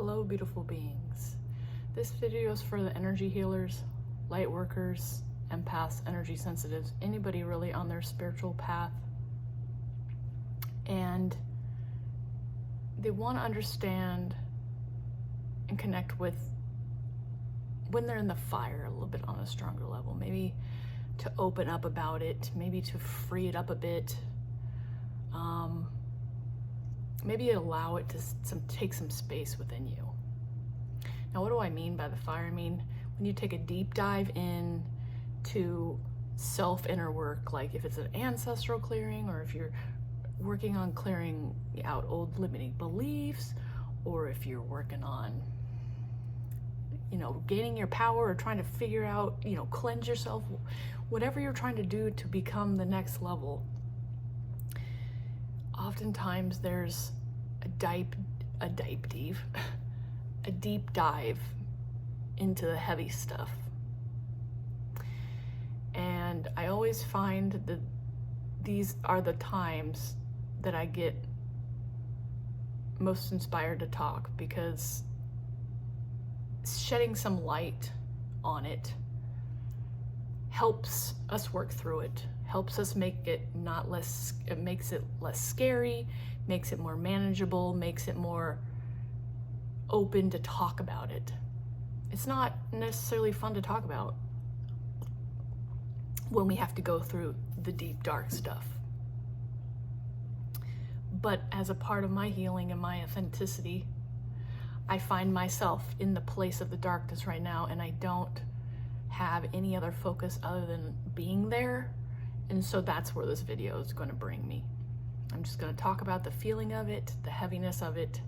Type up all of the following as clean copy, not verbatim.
Hello, beautiful beings. This video is for the energy healers, light workers, empaths, energy sensitives, anybody really on their spiritual path. And they want to understand and connect with when they're in the fire a little bit on a stronger level. Maybe to open up about it, maybe to free it up a bit. Maybe allow it to take some space within you. Now, what do I mean by the fire? I mean, when you take a deep dive in to self-inner work, like if it's an ancestral clearing, or if you're working on clearing out old limiting beliefs, or if you're working on, gaining your power or trying to figure out, cleanse yourself, whatever you're trying to do to become the next level. Oftentimes there's a deep dive into the heavy stuff. And I always find that these are the times that I get most inspired to talk, because shedding some light on it helps us work through it, helps us make it it makes it less scary, makes it more manageable, makes it more open to talk about it. It's not necessarily fun to talk about when we have to go through the deep, dark stuff. But as a part of my healing and my authenticity, I find myself in the place of the darkness right now, and I don't have any other focus other than being there. And so that's where this video is going to bring me. I'm just going to talk about the feeling of it, the heaviness of it,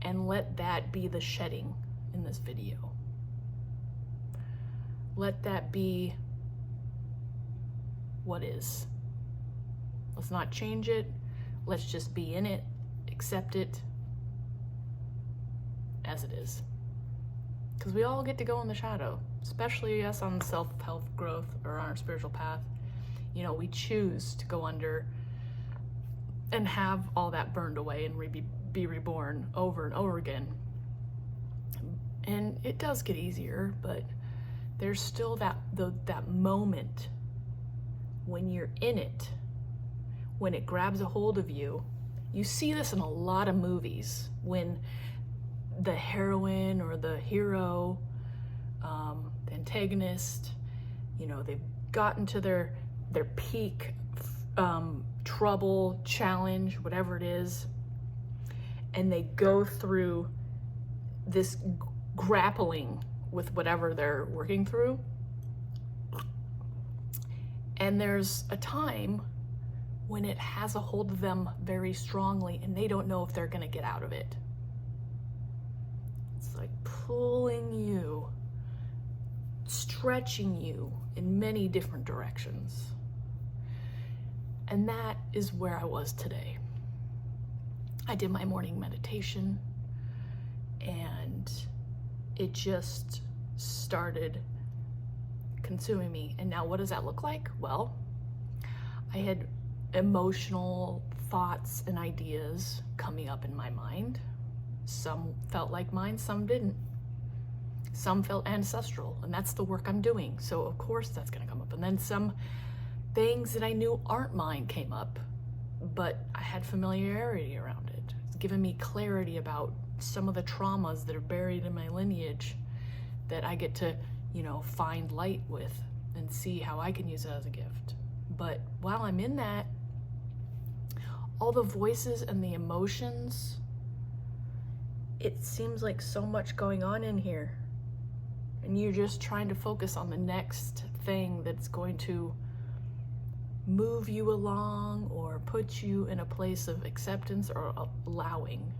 and let that be the shedding in this video. Let that be what is. Let's not change it. Let's just be in it, accept it as it is. Because we all get to go in the shadow, especially us on self-help growth or on our spiritual path. We choose to go under and have all that burned away and be reborn over and over again. And it does get easier, but there's still that moment when you're in it, when it grabs a hold of you. You see this in a lot of movies, when the heroine or the hero, the antagonist, they've gotten to their peak trouble, challenge, whatever it is, and they go through this grappling with whatever they're working through. And there's a time when it has a hold of them very strongly, and they don't know if they're going to get out of it. It's like pulling you, stretching you in many different directions. And that is where I was today. I did my morning meditation, and it just started consuming me. And now what does that look like? Well, I had emotional thoughts and ideas coming up in my mind. Some felt like mine, some didn't. Some felt ancestral, and that's the work I'm doing. So of course that's gonna come up. And then some things that I knew aren't mine came up, but I had familiarity around it. It's given me clarity about some of the traumas that are buried in my lineage that I get to, find light with and see how I can use it as a gift. But while I'm in that, all the voices and the emotions, it seems like so much going on in here. And you're just trying to focus on the next thing that's going to move you along or put you in a place of acceptance or allowing.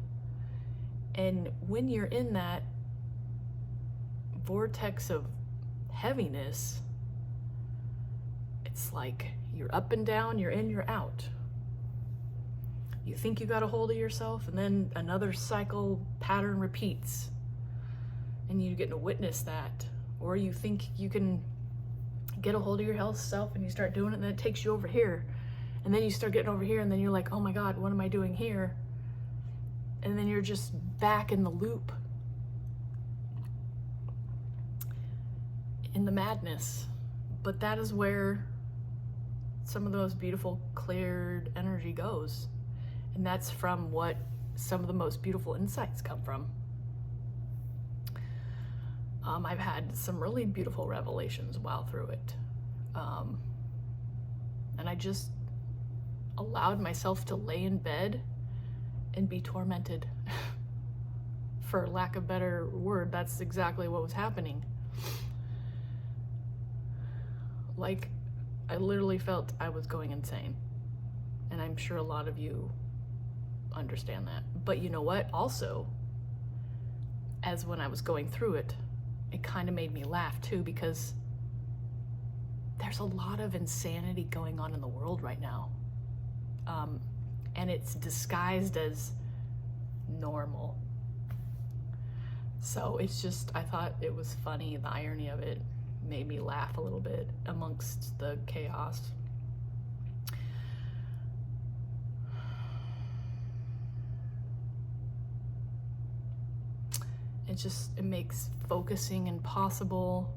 And when you're in that vortex of heaviness, it's like you're up and down, you're in, you're out. You think you got a hold of yourself, and then another cycle pattern repeats, and you get to witness that. Or you think you can get a hold of your health self, and you start doing it, and then it takes you over here, and then you start getting over here, and then you're like, oh my God, what am I doing here? And then you're just back in the loop, in the madness. But that is where some of those beautiful cleared energy goes. And that's from what some of the most beautiful insights come from. I've had some really beautiful revelations while through it. And I just allowed myself to lay in bed and be tormented. For lack of a better word, that's exactly what was happening. Like, I literally felt I was going insane. And I'm sure a lot of you understand that. But you know what? Also, as when I was going through it, it kind of made me laugh too, because there's a lot of insanity going on in the world right now. And it's disguised as normal. So it's just, I thought it was funny. The irony of it made me laugh a little bit amongst the chaos. It makes focusing impossible.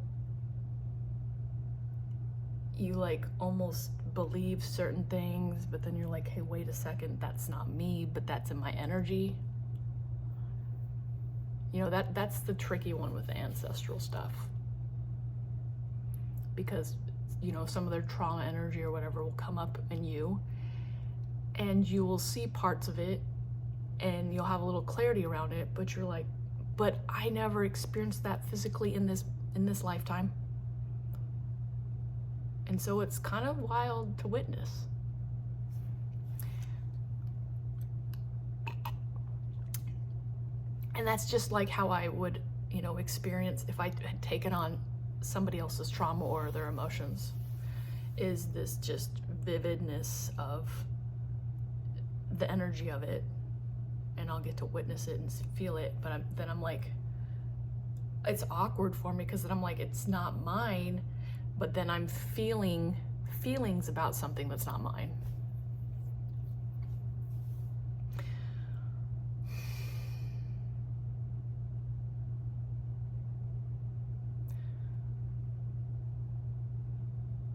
You like almost believe certain things, but then you're like, hey, wait a second, that's not me, but that's in my energy. You know, that's the tricky one with the ancestral stuff. Because, you know, some of their trauma energy or whatever will come up in you, and you will see parts of it and you'll have a little clarity around it, but you're like, but I never experienced that physically in this lifetime. And so it's kind of wild to witness. And that's just like how I would, you know, experience if I had taken on somebody else's trauma or their emotions, is this just vividness of the energy of it. And I'll get to witness it and feel it, but then I'm like, it's awkward for me, because then I'm like, it's not mine, but then I'm feeling feelings about something that's not mine.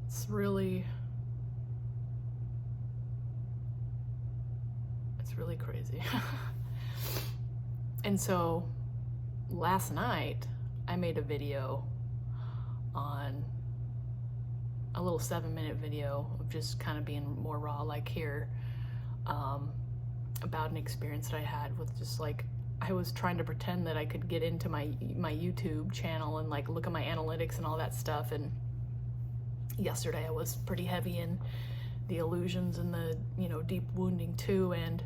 It's really crazy. And so last night I made a video on a little 7-minute video of just kind of being more raw, like here, about an experience that I had with just like, I was trying to pretend that I could get into my YouTube channel and like look at my analytics and all that stuff. And yesterday I was pretty heavy in the illusions and the, you know, deep wounding too. And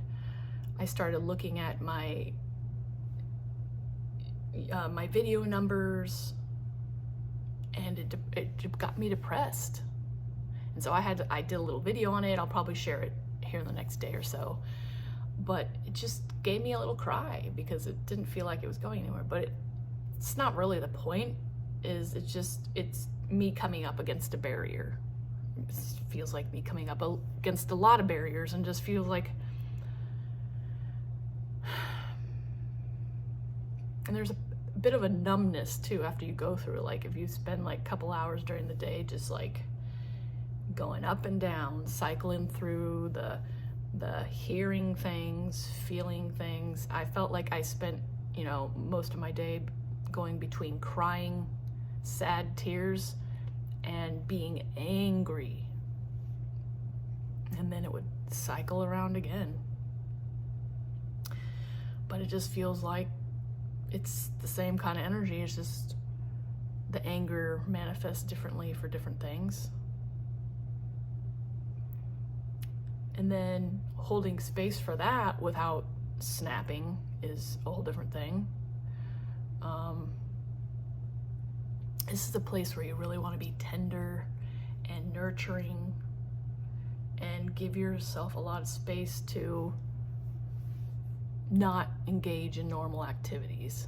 I started looking at my video numbers, and it got me depressed. And so I did a little video on it. I'll probably share it here in the next day or so. But it just gave me a little cry, because it didn't feel like it was going anywhere. But it's not really the point. It's me coming up against a barrier. It feels like me coming up against a lot of barriers, and just feels like, and there's a bit of a numbness too after you go through. Like if you spend like a couple hours during the day just like going up and down, cycling through the hearing things, feeling things. I felt like I spent, you know, most of my day going between crying sad tears and being angry, and then it would cycle around again. But it just feels like it's the same kind of energy. It's just the anger manifests differently for different things. And then holding space for that without snapping is a whole different thing. This is a place where you really want to be tender and nurturing and give yourself a lot of space to not engage in normal activities.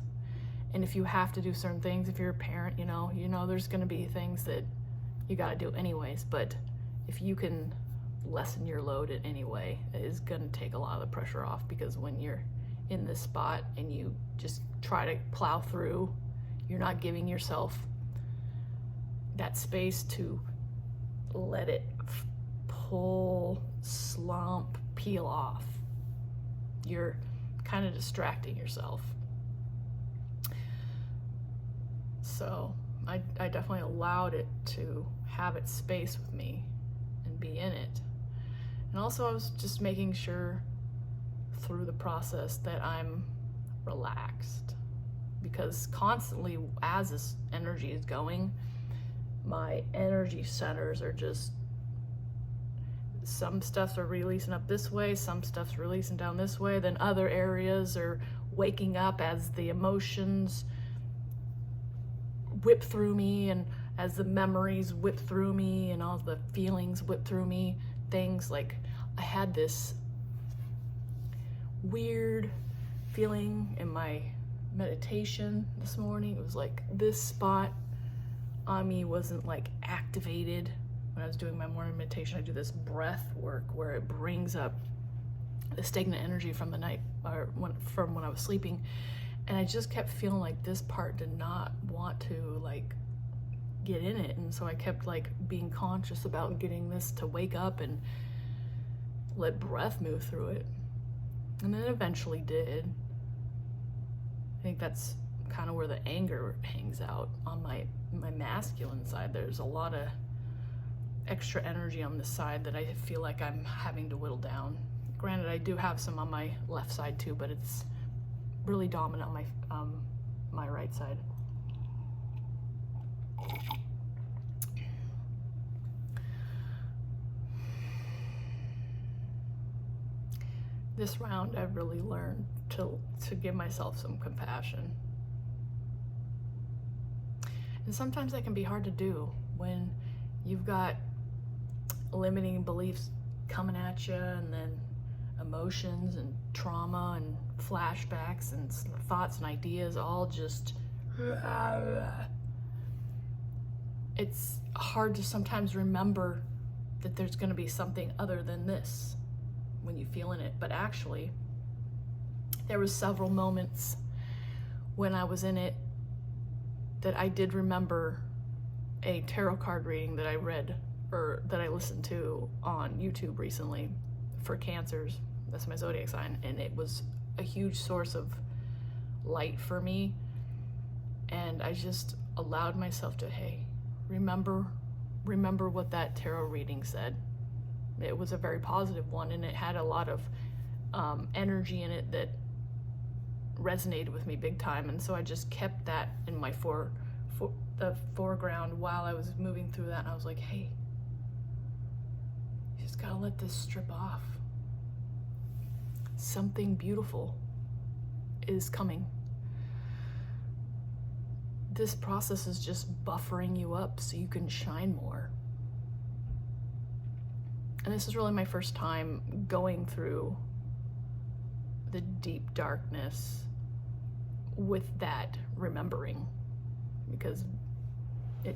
And if you have to do certain things, if you're a parent, you know there's going to be things that you got to do anyways. But if you can lessen your load in any way, it is going to take a lot of the pressure off, because when you're in this spot and you just try to plow through, you're not giving yourself that space to let it pull, slump, peel off. You're kind of distracting yourself. So I definitely allowed it to have its space with me and be in it. And also I was just making sure through the process that I'm relaxed, because constantly as this energy is going, my energy centers are just, some stuffs are releasing up this way, some stuff's releasing down this way, then other areas are waking up as the emotions whip through me and as the memories whip through me and all the feelings whip through me. Things like, I had this weird feeling in my meditation this morning. It was like this spot on me wasn't like activated. When I was doing my morning meditation, I do this breath work where it brings up the stagnant energy from the night, or from when I was sleeping, and I just kept feeling like this part did not want to like get in it, and so I kept like being conscious about getting this to wake up and let breath move through it, and then eventually did. I think that's kind of where the anger hangs out on my masculine side. There's a lot of extra energy on this side that I feel like I'm having to whittle down. Granted, I do have some on my left side too, but it's really dominant on my right side. This round, I've really learned to give myself some compassion. And sometimes that can be hard to do when you've got limiting beliefs coming at you, and then emotions and trauma and flashbacks and thoughts and ideas all just, it's hard to sometimes remember that there's going to be something other than this when you feel in it. But actually, there was several moments when I was in it that I did remember a tarot card reading that I read, or that I listened to on YouTube recently for cancers. That's my zodiac sign, and it was a huge source of light for me. And I just allowed myself to, hey, remember what that tarot reading said. It was a very positive one, and it had a lot of energy in it that resonated with me big time. And so I just kept that in my the foreground while I was moving through that, and I was like, hey, you just gotta let this strip off. Something beautiful is coming. This process is just buffering you up so you can shine more. And this is really my first time going through the deep darkness with that remembering, because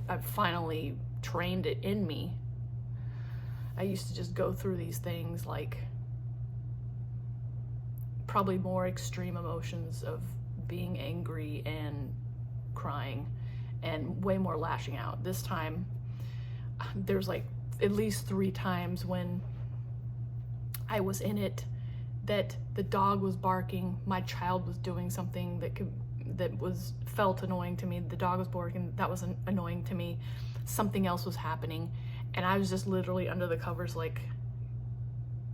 I've finally trained it in me. I used to just go through these things like probably more extreme emotions of being angry and crying and way more lashing out. This time, there's like at least 3 times when I was in it that the dog was barking, my child was doing something that felt annoying to me, the dog was barking, that was annoying to me, something else was happening, and I was just literally under the covers like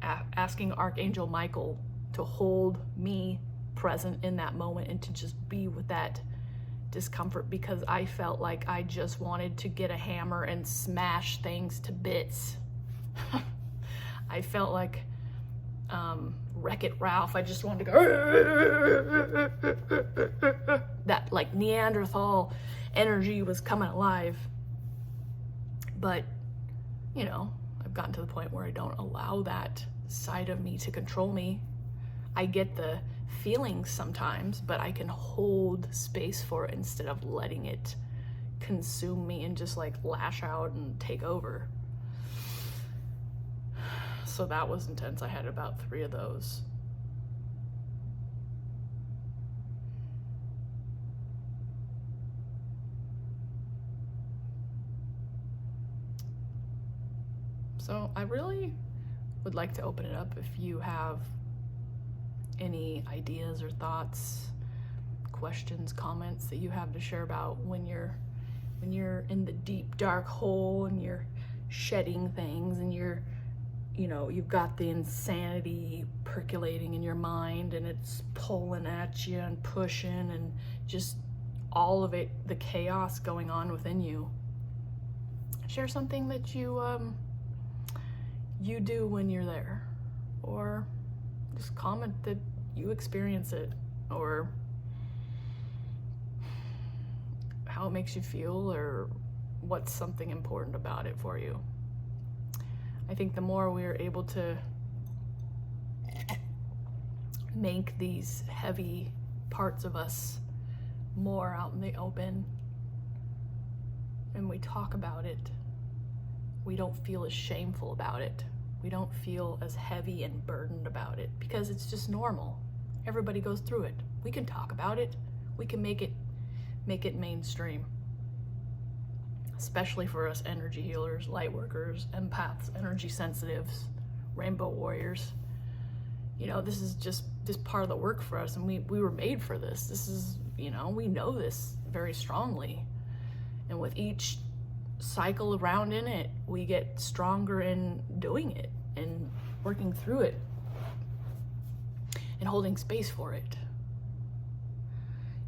asking Archangel Michael to hold me present in that moment and to just be with that discomfort, because I felt like I just wanted to get a hammer and smash things to bits. I felt like Wreck-It Ralph. I just wanted to go. That like Neanderthal energy was coming alive. But, you know, I've gotten to the point where I don't allow that side of me to control me. I get the feelings sometimes, but I can hold space for it instead of letting it consume me and just like lash out and take over. So that was intense. I had about 3 of those. So I really would like to open it up if you have any ideas or thoughts, questions, comments that you have to share about when you're in the deep dark hole and you're shedding things and you've got the insanity percolating in your mind and it's pulling at you and pushing and just all of it, the chaos going on within you. Share something that you do when you're there, or just comment that you experience it, or how it makes you feel, or what's something important about it for you. I think the more we're able to make these heavy parts of us more out in the open and we talk about it, we don't feel as shameful about it. We don't feel as heavy and burdened about it because it's just normal. Everybody goes through it. We can talk about it. We can make it mainstream. Especially for us energy healers, light workers, empaths, energy sensitives, rainbow warriors. This is just part of the work for us, and we were made for this. This is, we know this very strongly. And with each cycle around in it, we get stronger in doing it and working through it and holding space for it.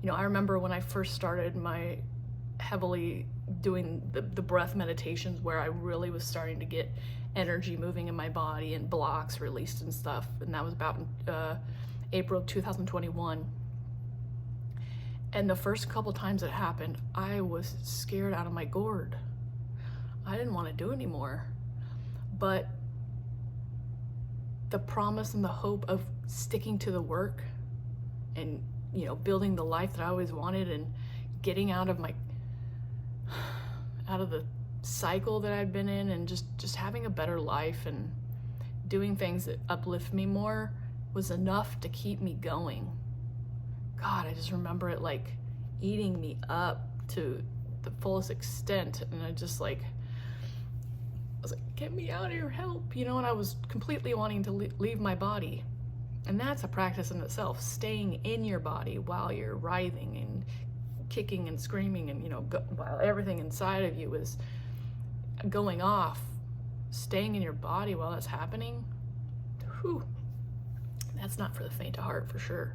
I remember when I first started my heavily doing the breath meditations, where I really was starting to get energy moving in my body and blocks released and stuff, and that was about April 2021. And the first couple times it happened, I was scared out of my gourd. I didn't want to do it anymore. But the promise and the hope of sticking to the work and, building the life that I always wanted and getting out of the cycle that I'd been in and just having a better life and doing things that uplift me more was enough to keep me going. God, I just remember it like eating me up to the fullest extent, and I was like, get me out of here, help, and I was completely wanting to leave my body. And that's a practice in itself, staying in your body while you're writhing and kicking and screaming and, while everything inside of you is going off, staying in your body while that's happening. Whew, that's not for the faint of heart, for sure.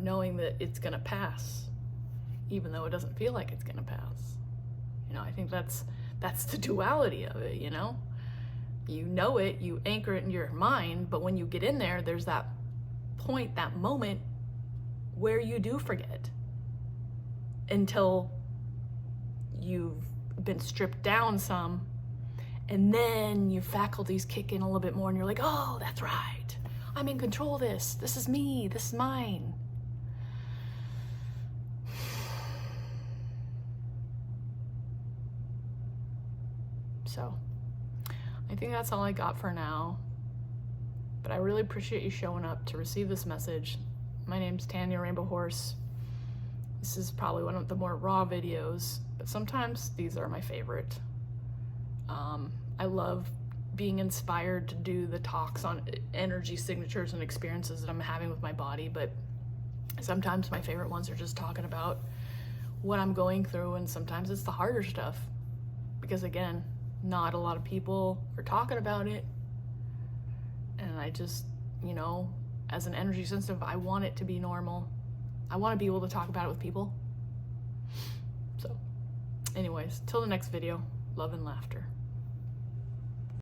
Knowing that it's gonna pass, even though it doesn't feel like it's gonna pass. I think that's the duality of it, You know it, you anchor it in your mind, but when you get in there, there's that point, that moment where you do forget until you've been stripped down some, and then your faculties kick in a little bit more and you're like, oh, that's right. I'm in control of this. This is me. This is mine. So I think that's all I got for now, but I really appreciate you showing up to receive this message. My name's Tanya Rainbow Horse. This is probably one of the more raw videos, but sometimes these are my favorite. I love being inspired to do the talks on energy signatures and experiences that I'm having with my body, but sometimes my favorite ones are just talking about what I'm going through, and sometimes it's the harder stuff because, again, not a lot of people are talking about it, and I just, as an energy sensitive, I want it to be normal. I want to be able to talk about it with people. So anyways, till the next video, love and laughter.